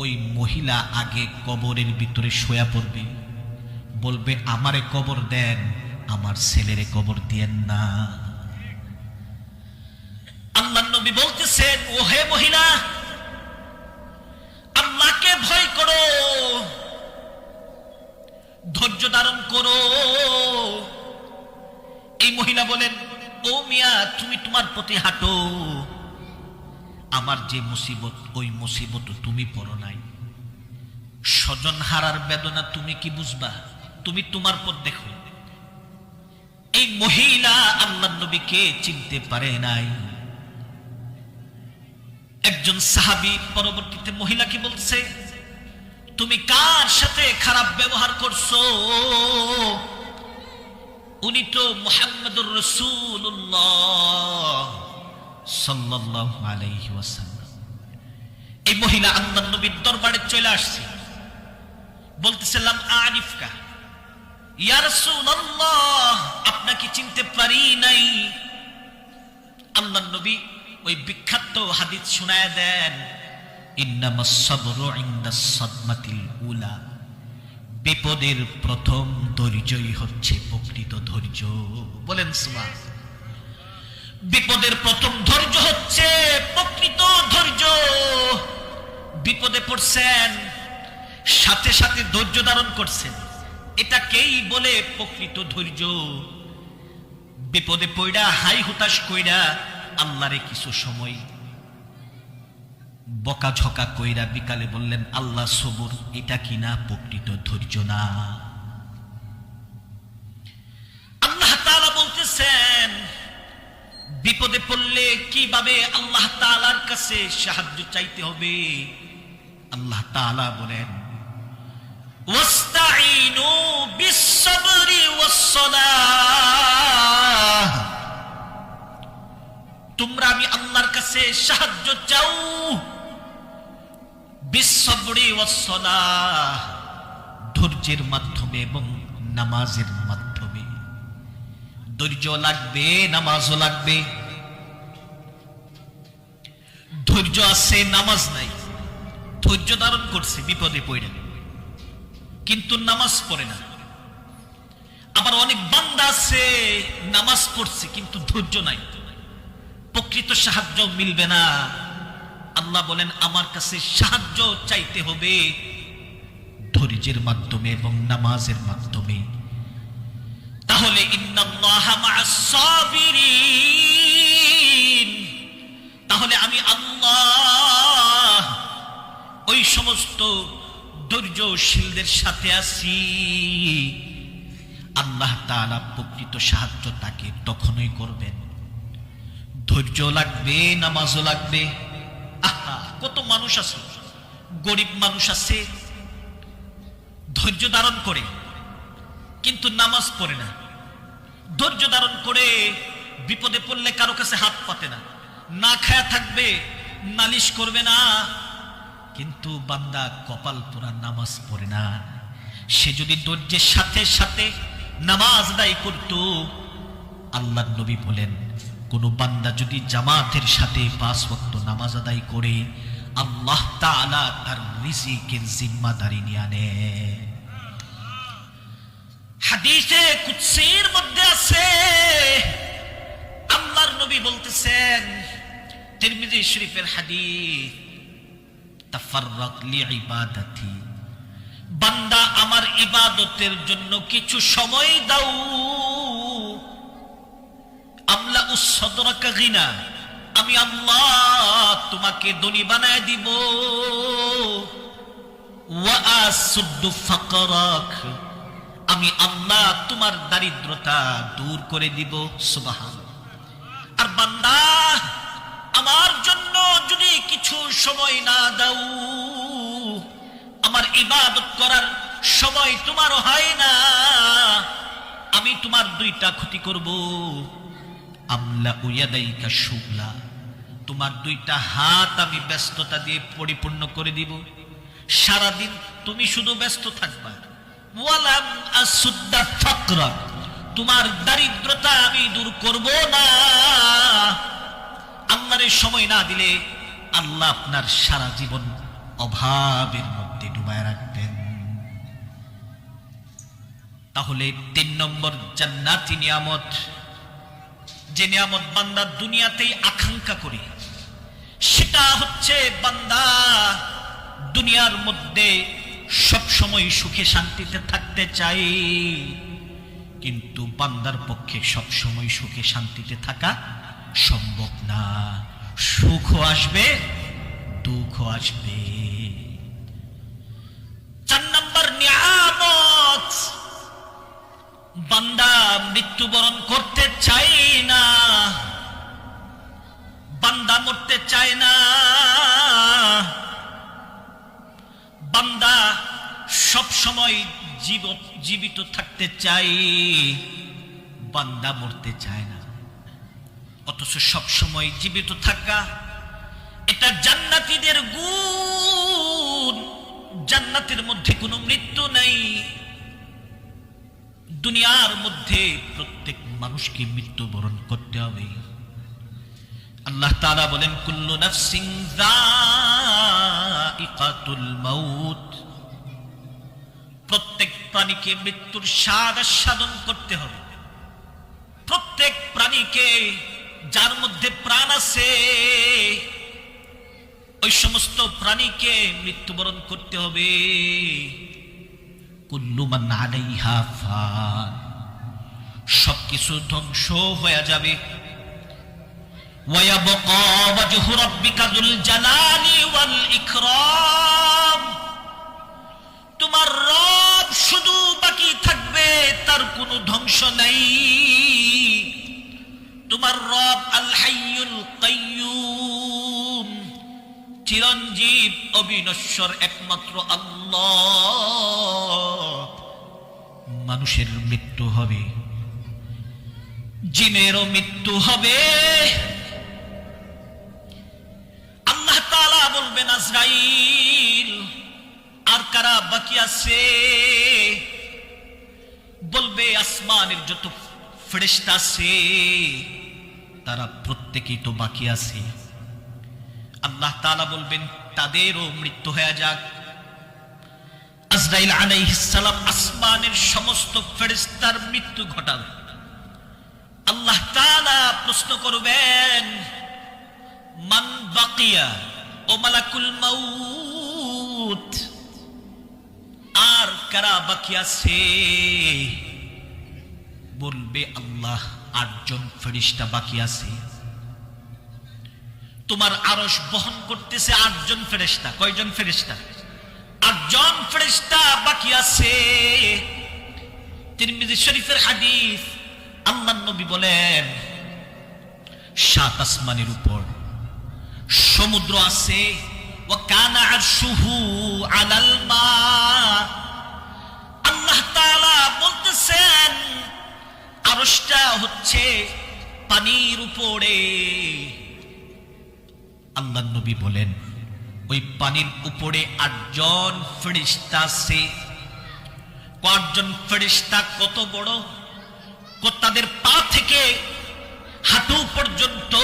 ওই মহিলা আগে কবরের ভিতরে শোয়া পড়বে, বলবে আমারে কবর দেন, আমার ছেলেরে কবর দিয়েন না। আল্লাহর নবী বলতেছেন, ও হে মহিলা, আল্লাহকে ভয় করো, ধৈর্য ধারণ করো। এই মহিলা বলেন, ও মিয়া, তুমি তোমার প্রতি হাঁটো, আমার যে মুসিবত, ওই মুসিবত তুমি পড়ো নাই। স্বজন হারার বেদনা তুমি কি বুঝবা? তুমি তোমার পথ দেখো। এই মহিলা আল্লাহর নবীকে চিনতে পারে নাই। একজন সাহাবী পরবর্তীতে মহিলাকে বলছে, তুমি কার সাথে খারাপ ব্যবহার করছো? উনি তো মুহাম্মদুর রাসূলুল্লাহ সাল্লাল্লাহু আলাইহি ওয়াসাল্লাম। এই মহিলা আল্লাহর নবীর দরবারে চলে আসছে, বলতেছিলাম আরিফকা ইয়া রাসূলুল্লাহ, আপনাকে চিনতে পারি নাই। আল্লাহর নবী ওই বিখ্যাত হাদিস শোনায় দেন, ইন্নামাস সাবরু ইনদাস সাদমাতিল উলা, বিপদের প্রথম ধৈর্যই হচ্ছে প্রকৃত ধৈর্য। বলেন সুবহান। বিপদের প্রথম ধৈর্য হচ্ছে প্রকৃত ধৈর্য। বিপদে পড়ছেন, সাথে সাথে ধৈর্য ধারণ করছেন, এটাকেই বলে প্রকৃত ধৈর্য। বিপদে পড়া হাই হুতাশ কইরা আল্লাহরে কিছু সময় বকাঝকা কইরা বিকালে বললেন, আল্লাহ সবুর এটা কিনা প্রকৃত ধৈর্য না। আল্লাহ তাআলা বলতেছেন, বিপদে পড়লে কিভাবে আল্লাহ তাআলার কাছে সাহায্য চাইতে হবে। আল্লাহ তাআলা বলেন, ওয়াস্তাঈনু বিস-সাবরি ওয়াস-সালাহ, তোমরা আমি আল্লাহর কাছে সাহায্য চাও বিস-সাবরি ওয়াস-সালাহ, ধৈর্যের মাধ্যমে এবং নামাজের মাধ্যমে। ধৈর্য লাগবে, নামাজও লাগবে। ধৈর্য আছে, নামাজ নাই। ধৈর্য ধারণ করছে বিপদে পড়ে, কিন্তু নামাজ পড়ে না। আবার অনেক বান্দা আছে নামাজ পড়ছে কিন্তু ধৈর্য নাই, প্রকৃত সাহায্য মিলবে না। আল্লাহ বলেন, আমার কাছে সাহায্য চাইতে হবে ধৈর্যের মাধ্যমে এবং নামাজের মাধ্যমে। তাহলে ইন্নাল্লাহা মা'আস সাবিরিন, তাহলে আমি আল্লাহ ওই সমস্ত ধৈর্যশীলদের সাথে আছি। আল্লাহ তাআলা প্রকৃত সাহায্য তাকে তখনই করবেন। ধৈর্য লাগবে, নামাজও লাগবে। আহা, কত মানুষ আছে, গরিব মানুষ আছে, ধৈর্য ধারণ করে কিন্তু নামাজ পড়ে না। ধৈর্য ধারণ করে বিপদে পড়লে কারো কাছে হাত পাতে না, না খায়া থাকবে, নালিশ করবে না, কিন্তু বান্দা কপাল পোড়া নামাজ পড়ে না। সে যদি ধৈর্যের সাথে সাথে নামাজ আদায় করত, আল্লাহর নবী বলেন, কোন বান্দা যদি জামাতের সাথে 5 ওয়াক্ত নামাজ আদায় করে, আল্লাহ তাআলা তার রিজিকের জিম্মাদারি নিয়ে নেয়। হাদিসে কুদসির মধ্যে আছে, আল্লাহর নবী বলতেছেন, তিরমিজি শরীফের হাদিস, তাফাররাক লিইবাদাতি, বান্দা আমার ইবাদতের জন্য কিছু সময় দাও। আমলা উসদরাকা গিনা, আমি আল্লাহ তোমাকে ধনী বানায় দিব। ওয়া আসুদ্দু ফাকরাক, আমি আল্লাহ তোমার দারিদ্রতা দূর করে দিব। সুবহানাল্লাহ। আর বান্দা আমার জন্য যদি কিছু সময় না দাও, আমার ইবাদত করার সময় তোমার হয় না, আমি তোমার 2টা ক্ষতি করব। আমলা উয়াদাইকা শুগলা, তোমার 2টা হাত আমি ব্যস্ততা দিয়ে পরিপূর্ণ করে দিব। সারাদিন তুমি শুধু ব্যস্ত থাকবা। ওয়ালাম আসুদ্দা ফাকরা, তোমার দারিদ্রতা আমি দূর করব না। আল্লাহর সময় না দিলে আল্লাহ আপনার সারা জীবন অভাবের মধ্যে ডুবায় রাখবেন। তাহলে 3 নম্বর জান্নাতি নিয়ামত, যে নিয়ামত বান্দা দুনিয়াতেই আকাঙ্ক্ষা করে, সেটা হচ্ছে বান্দা দুনিয়ার মধ্যে সব সময় সুখে শান্তিতে থাকতে চাই, কিন্তু বান্দার পক্ষে সব সময় সুখে শান্তিতে থাকা সম্ভব না। সুখও আসবে, দুঃখও আসবে। 4 নম্বর নিয়ামত, বান্দা মৃত্যুবরণ করতে চায় না, বান্দা মরতে চায় না। বান্দা সব সময় জীবিত থাকতে চায়, বান্দা মরতে চায় না। অথচ সব সময় জীবিত থাকা এটা জান্নাতীদের গুণ। জান্নাতের মধ্যে কোনো মৃত্যু নাই। দুনিয়ার মধ্যে প্রত্যেক মানুষকে মৃত্যুবরণ করতে হবে। আল্লাহ তাআলা বলেন, কুল্লু নাফসিন যায়িকাতুল মাউত, প্রত্যেক প্রাণীকে মৃত্যুর স্বাদ আস্বাদন করতে হবে। প্রত্যেক প্রাণীকে, যার মধ্যে প্রাণ আছে, ওই সমস্ত প্রাণীকে মৃত্যুবরণ করতে হবে। কুল্লু মান আলাইহা ফান, সব সবকিছু ধ্বংস হয়ে যাবে। ওয়ায়াবকা ওয়াজহু রাব্বিকা যুল জালালি ওয়াল ইকরাম, তোমার রব শুধু বাকি থাকবে, তার কোনো ধ্বংস নাই। তোমার রব আল হাইয়ুল কাইয়্যুম, চিরঞ্জীব অবিনশ্বর একমাত্র আল্লাহ। মানুষের মৃত্যু হবে, জিনেরও মৃত্যু হবে। আল্লাহ তাআলা বলবেন আজরাইল, আর কারা বাকি আছে? বলবে আসমানের যত ফেরেশতা আছে তারা প্রত্যেকেই তো বাকি আছে। আল্লাহ তাআলা বলবেন তাদেরও মৃত্যু হয়ে যাক। আজরাইল আলাইহিস সালাম আসমানের সমস্ত ফেরেশতার মৃত্যু ঘটাবে। আল্লাহ তাআলা প্রশ্ন করবেন মান বাকিয়া, ও মালাকুল মাউত, আর কারা বাকি আছে? বলবে আল্লাহ 8 জন ফেরেশতা বাকি আছে। তোমার আরশ বহন করতেছে 8 জন ফেরেশতা। কয়জন ফেরেশতা? 8 জন ফেরেশতা বাকি আছে। তিরমিজি শরীফের হাদিস, আল্লাহর নবী বলেন 7 আসমানের উপর সমুদ্র আছে। ওয়া কানা আরশুহু আলাল মা, আল্লাহ তাআলা বলতেছেন আরশটা হচ্ছে পানির উপরে। আল্লাহর নবী বলেন ওই পানির উপরে 8 জন ফেরেশতা আছে। 8 জন ফেরেশতা কত বড়? তাদের পা থেকে হাঁটু পর্যন্ত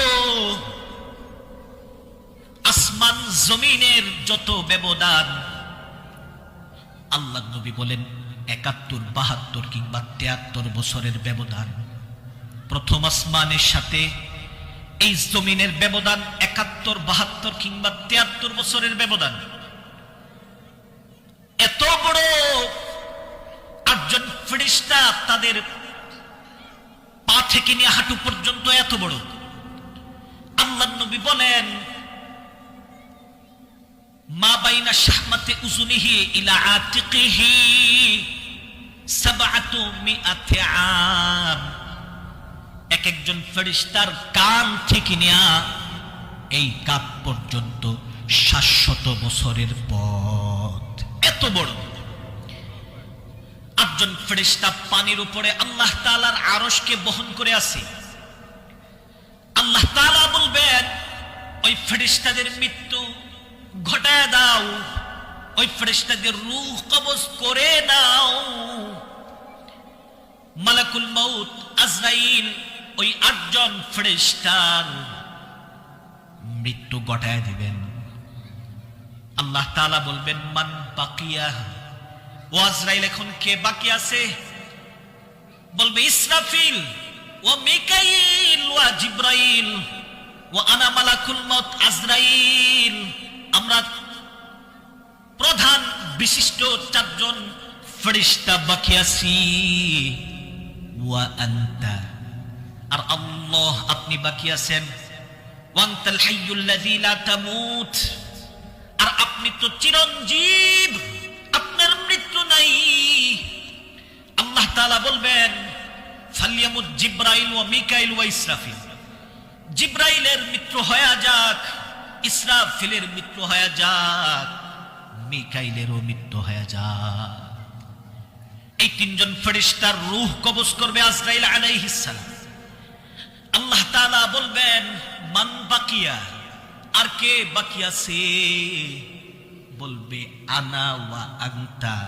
আসমান জমিনের যত ব্যবধান, আল্লাহ নবী বলেন 71, 72 কিংবা 73 বছরের ব্যবধান। প্রথম আসমানের সাথে এই জমিনের ব্যবধান 71, 72 কিংবা 73 বছরের ব্যবধান। এত বড় 8 জন ফেরেশতা, তাদের পা থেকে নিয়ে হাঁটু পর্যন্ত এত বড়। আল্লাহর নবী বলেন মা বাইনা শাহমাতে উজুনিহি ইলা আতিকিহি 700 আম। এক একজন ফেরেশতার কান থেকে নিয়ে এই কাপ পর্যন্ত 700 বছরের পথ। এত বড় 8 জন ফেরেশতা পানির উপরে আল্লাহ তাআলার আরশকে বহন করে আছে। আল্লাহ তাআলা বলবেন ওই ফেরেশতাদের মৃত্যু ঘটায় দাও, ওই ফেরেশতাদের রূহ কবজ করে নাও। মালাকুল মাউত আজরাইল ওই 8 জন ফেরেশতার মৃত্যু ঘটায় দিবেন। আল্লাহ তাআলা বলবেন মান বাকিয়া, ও আজরাইল এখন কে বাকি আছে? বলবে ইসরাফিল ও মিকাইল ও জিবরাইল ও আনা মালাকুল মাউত আজরাইল। আমরা প্রধান বিশিষ্ট 4 জন ফেরেশতা বাকি আছি। ওয়া আনতা, আর আল্লাহ আপনি বাকি আছেন। ওয়ান্তাল হাইয়ুল্লাযী লা তামুত, আর আপনি তো চিরঞ্জীব, আপনার মৃত্যু নাই। আল্লাহ তাআলা বলবেন ফালিয়ামুত জিবরাইল ওয়া মিকাইল ওয়া ইসরাফিল, জিবরাইলের মৃত্যু হয়ে যাক, ইসরাফিলের মৃত্যু হয়ে যাক, মিকাইলেরও মৃত্যু হয়ে যাক। এই 3 জন ফেরেশতার রূহ কবজ করবে আজরাইল আলাইহিস সালাম। আল্লাহ তাআলা বলবেন মান বাকিয়া, আর কে বাকি আছে? বলবে আনা ওয়া আনতা,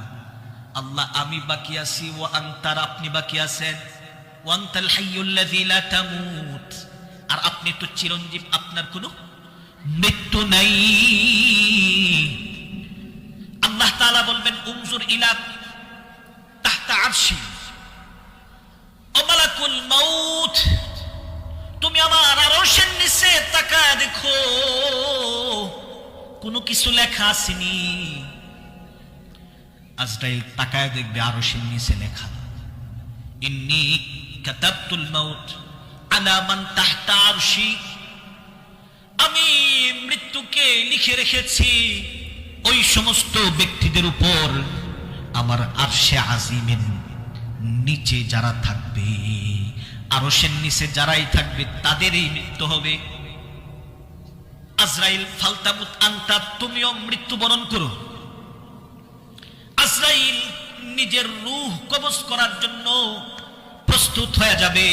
আল্লাহ আমি বাকি আছি, ওয়া আনতার আপনি বাকি আছেন। ওয়ান্তাল হাইয়ুল্লাযী লা তামুত, আর আপনি তো চিরঞ্জীব, আপনার কোনো মৃত্যু নাই। আল্লাহ তাআলা বলবেন উনজুর ইলা তাহতা আরশি, ও মালাকুল মাউত তুমি আমার আরশের নিচে তাকায় দেখো, কোনো কিছু লেখা আসেনি। আজরাইল তাকায় দেখবে আরশের নিচে লেখা ইন্নী কাতাবতুল মাউত আলা মান তাহতা আরশি, আমি মৃত্যুকে লিখে রেখেছি ওই সমস্ত ব্যক্তিদের উপর আমার আরশে আজিমের নিচে যারা থাকবে, আরশের নিচে যারাই থাকবে তাদেরই মৃত্যু হবে। আজরাইল ফালতামুত আনতা, তুমিও মৃত্যুবরণ করো। আজরাইল নিজের রূহ কবজ করার জন্য প্রস্তুত হয়ে যাবে,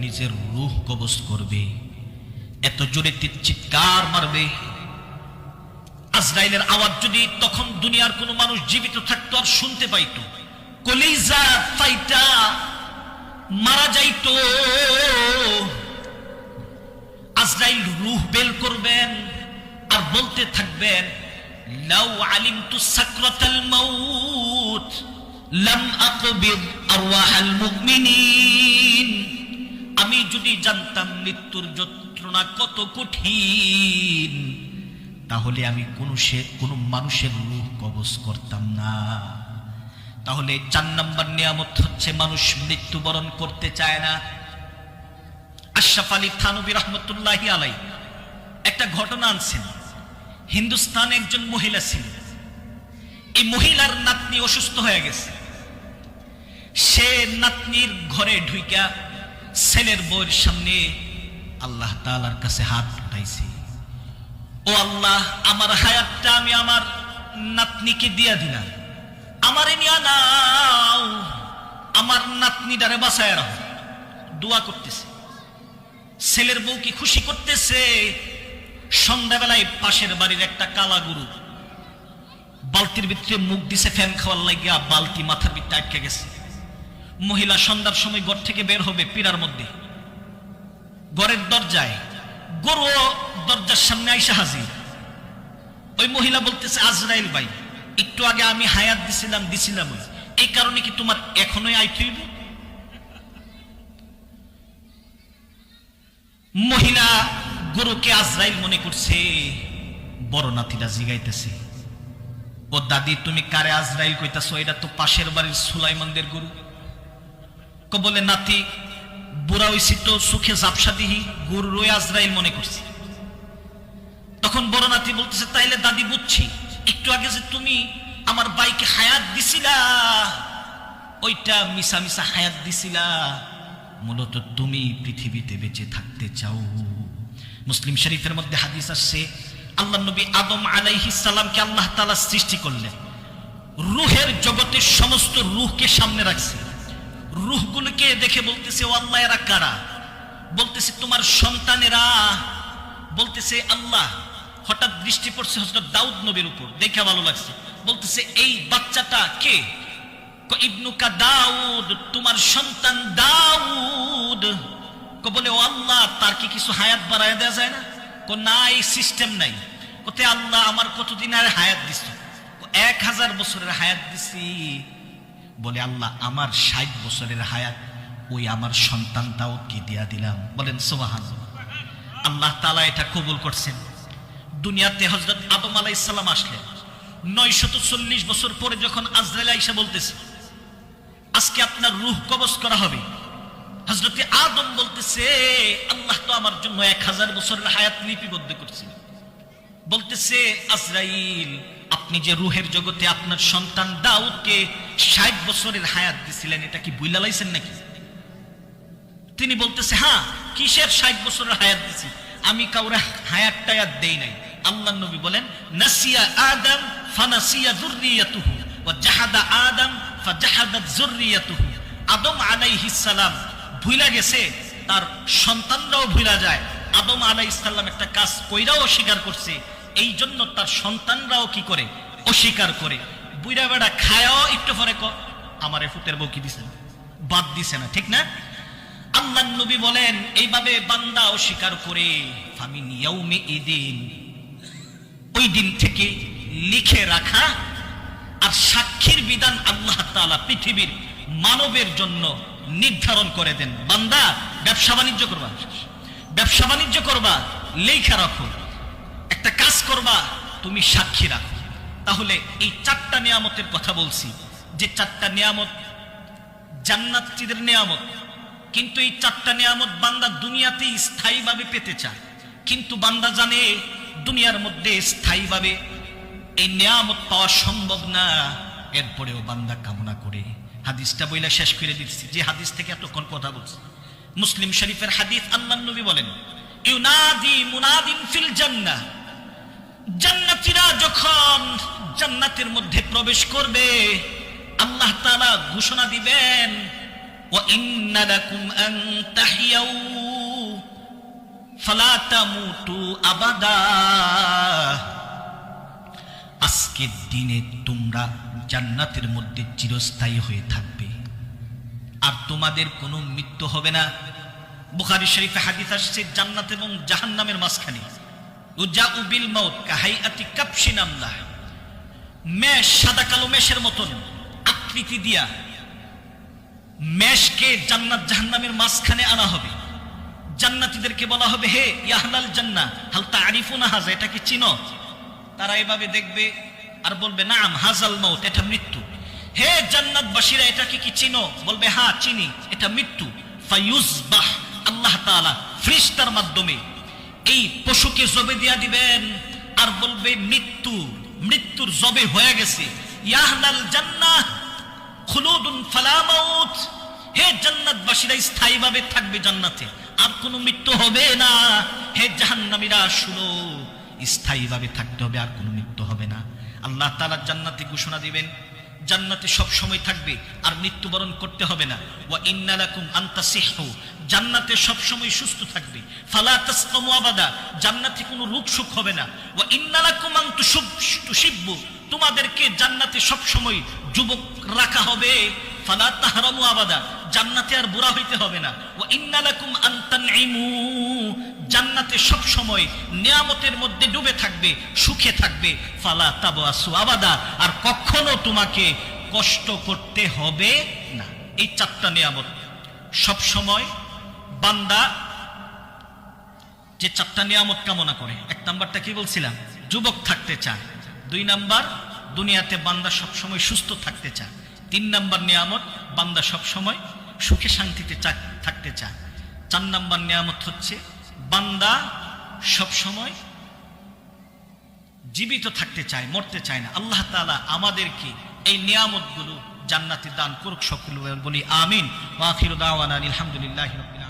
নিজের রূহ কবজ করবে। এত জোরে চিৎকার মারবে, আজরাইলের আওয়াজ যদি তখন দুনিয়ার কোন মানুষ জীবিত থাকতো আর শুনতে পাইতো, কলিজা ফাইটা মারা যাইতো। আজরাইল রূহ বের করবেন আর বলতে থাকবেন, লাউ আলিমতু সাকরাতাল মাউত লাম আকবিদ আরওয়াহাল মুমিনিন, আমি যদি জানতাম মৃত্যুর যন্ত্রণা কত কঠিন, তাহলে আমি কোন মানুষের রূহ কবজ করতাম না। তাহলে 4 নম্বর নিয়ামত হচ্ছে মানুষ মৃত্যুবরণ করতে চায় না। আশরাফ আলী থানভী রহমতুল্লাহি আলাইহি একটা ঘটনা আনছেন। হিন্দুস্তানে একজন মহিলা ছিলেন, এই মহিলার নাতনি অসুস্থ হয়ে গেছে। সে নাতনির ঘরে ঢুইকা ছেলের বউয়ের সামনে আল্লাহ তাআলার কাছে হাত উঠাইছে, ও আল্লাহ, আমার হায়াতটা আমি আমার নাতনিকে দিয়া দিলাম, আমারে নিয়া নাও, আমার নাতনিটারে বাঁচায় রাখো। দোয়া করতেছে। ছেলের বউ কি খুশি করতেছে। সন্ধ্যাবেলায় পাশের বাড়ির একটা কালা গরু বালতির ভিতরে মুখ দিছে ফ্যান খাওয়ার লাগিয়া, বালতি মাথার ভিতরে আটকে গেছে। মহিলা সন্ধ্যার সময় ঘর থেকে বের হবে, পীড়ার মধ্যে ঘরের দরজায় গরু দরজার সামনে আইসা হাজির। ওই মহিলা বলতেছে, আজরাইল ভাই, একটু আগে আমি হায়াত দিছিলাম এই কারণে কি তোমার এখনোই আইতে হইব? মহিলা গরুকে আজরাইল মনে করছে। বড় নাতিরা জিগাইতেছে, ও দাদি, তুমি কারে আজরাইল কইতাছো? এটা তো পাশের বাড়ির সুলাইমানদের গরু। বলে, নাতি, বুড়া হইছি তো সুখে জাপসা দিহি, গরুর ওই আজরাইল মনে করছি। তখন বড় নাতি বলতেছে, তাইলে দাদি বুঝছি, একটু আগে যে তুমি আমার বাইকে হায়াত দিছিলা, ওইটা মিশা মিশা হায়াত দিছিলা, মূলত তুমি পৃথিবীতে বেঁচে থাকতে চাও। মুসলিম শরীফের মধ্যে হাদিস আসছে, আল্লাহ নবী আদম আলাইহিস সালামকে আল্লাহ তাআলা সৃষ্টি করলেন, রূহের জগতের সমস্ত রূহকে সামনে রাখছে। রূহগুলোকে দেখে বলতেছে, ও আল্লাহ, এরা কারা? বলতেছে, তোমার সন্তানেরা। বলতেছে, আল্লাহ, হঠাৎ দৃষ্টি পড়ছে হযরত দাউদ নবীর উপর, দেখে ভালো লাগছে। বলতেছে, এই বাচ্চাটা কে? ইবনুকা দাউদ, তোমার সন্তান দাউদ। বলে, ও আল্লাহ, তার কি কিছু হায়াত বাড়ায় দেওয়া যায় না? না, এই সিস্টেম নাই। কোথায় আল্লাহ, আমার কতদিন আর হায়াত দিছ? 1000 বছরের হায়াত দিছি। বলে, আল্লাহ, আমার 60 বছরের হায়াত ওই আমার সন্তান দাউদকে দিয়া দিলাম। বলেন সুবহানাল্লাহ। আল্লাহ তাআলা এটা কবুল করছেন। দুনিয়াতে হযরত আদম আলাইহিস সালাম আসলেন 940 বছর পরে, যখন আজরাইল আইসা বলতেছে, আজকে আপনার রূহ কবজ করা হবে। হযরত আদম বলতেছে, আল্লাহ তো আমার জন্য 1000 বছরের হায়াত লিপিবদ্ধ করছে। বলতেছে, আজরাইল, আপনি যে রূহের জগতে আপনার সন্তান দাউদকে 60 বছরের হায়াত দিছিলেন, এটা কি ভুইলা লাইছেন নাকি? তিনি বলতেছে, হ্যাঁ, কিসের 60 বছরের হায়াত দিছি? আমি কাউরে হায়াত টায়াত দেই নাই। আল্লাহর নবী বলেন, নাসিয়া আদম ফানাসিয়া যুররিয়াতুহু ওয়া জাহাদা আদম ফাজাহাদাত যুররিয়াতুহু। আদম আলাইহিস সালাম ভুইলা গেছে, তার সন্তানরাও ভুইলা যায়। আদম আলাইহিস সালাম একটা কাজ কইরাও অস্বীকার করছে, এই জন্য তার সন্তানরাও কি করে? অস্বীকার করে। বুইরা বেড়া খায়াও একটু পরে আমারে ফুতের বউ কি দিছে, বাদ দিছে না, ঠিক না? আল্লাহর নবী বলেন, এইভাবে বান্দা অস্বীকার করে, ফামিন ইয়াউমি ইদিন, ওই দিন থেকে লিখে রাখা আর সাক্ষীর বিধান আল্লাহ তাআলা পৃথিবীর মানবের জন্য নির্ধারণ করে দেন। বান্দা, ব্যবসা বাণিজ্য করবা, লেখা রাখো। একটা কাজ করবা, তুমি সাক্ষী রাখো। তাহলে এই 4টা নিয়ামতের কথা বলছি, যে 4টা নিয়ামত জান্নাতীদের নিয়ামত, কিন্তু এই চারটা নিয়ামত বান্দা দুনিয়াতে স্থায়ীভাবে পেতে চায়, কিন্তু বান্দা জানে দুনিয়ার মধ্যে স্থায়ীভাবে এই নিয়ামত পাওয়া সম্ভব না, এরপরেও বান্দা কামনা করে। হাদিসটা বইলা শেষ করে দিচ্ছি, যে হাদিস থেকে এতক্ষণ কথা বলছি, মুসলিম শরীফের হাদিস। আল্লাহর নবী বলেন, ইউনাদি মুনাদিন ফিল জান্নাহ, জান্নাতীরা যখন জান্নাতের মধ্যে প্রবেশ করবে আল্লাহ তাআলা ঘোষণা দিবেন, ওয়া ইন্না লাকুম আন তাহিয়াউ ফালা তামুতু আবাদা, আজকের দিনে তোমরা জান্নাতের মধ্যে চিরস্থায়ী হয়ে থাকবে, আর তোমাদের কোনো মৃত্যু হবে না। বুখারী শরীফে হাদিস আসছে, জান্নাত এবং জাহান্নামের মাঝখানে উজাউ বিল মাউত কাহাইয়াতি কাবশিন আমলাহ, মেষ সাদা কালো মেষের মতন আকৃতি দিয়া মেষকে জান্নাত জাহান্নামের মাঝখানে আনা হবে। জান্নাতীদেরকে বলা হবে, হে ইয়াহলাল জান্নাহ হাল তারিফুনা হাযা, এটা কি চিনো? তারা এভাবে দেখবে আর বলবে, নাম হাজাল মাউত, এটা মৃত্যু। হে জান্নাতবাসীরা, এটা কি চিনো? বলবে, হ্যাঁ চিনি, এটা মৃত্যু। ফায়ুজবাহ, আল্লাহ তাআলা ফেরেশতার মাধ্যমে এই পশুকে জবে দিয়া দিবেন আর বলবে, মৃত্যুর জবে হয়ে গেছে। ইয়াহলাল জান্নাহ খুলুদুন ফালা মাউত, হে জান্নাতবাসীরা স্থায়ীভাবে থাকবে জান্নাতে, আর কোনো মৃত্যু হবে না। হে জাহান্নামীরা শুনো, স্থায়ীভাবে থাকতে হবে, আর কোনো মৃত্যু হবে না। আল্লাহ তাআলা জান্নাতে ঘোষণা দিবেন, জান্নাতে সব সময় থাকবে আর মৃত্যুবরণ করতে হবে না। ওয়া ইন্না লাকুম আন তাসিহু, জান্নাতে সব সময় সুস্থ থাকবে। ফালা তাসকামু আবাদা, জান্নাতে কোনো রোগ সুখ হবে না। ওয়া ইন্না লাকুম আন তুশিব্বু, তোমাদেরকে জান্নাতে সব সময় যুবক রাখা হবে। ফালা তাহরামু আবাদা, জান্নাতে আর বুড়া হইতে হবে না। ওয়া ইন্না লাকুম আন তানঈমু, জান্নাতে সব সময় নিয়ামতের মধ্যে ডুবে থাকবে, সুখে থাকবে। ফালা তাবাসু আবাদা, আর কখনো তোমাকে কষ্ট করতে হবে না। এই চারটা নিয়ামত সব সময় বান্দা যে চারটা নিয়ামত কামনা করে, এক নাম্বারটা কি বলছিলাম, যুবক থাকতে চায়। দুই নাম্বার, দুনিয়াতে বান্দা সব সময় সুস্থ থাকতে চায়। তিন নাম্বার নিয়ামত, বান্দা সব সময় সুখে শান্তিতে থাকতে চায়। চার নাম্বার নিয়ামত হচ্ছে বান্দা সব সময় জীবিত থাকতে চায়, মরতে চায় না। আল্লাহ তাআলা আমাদেরকে এই নিয়ামতগুলো জান্নাতে দান করুক, সকলে বলি আমিন। ওয়া আখিরু দাওয়ানা আলহামদুলিল্লাহি রাব্বিল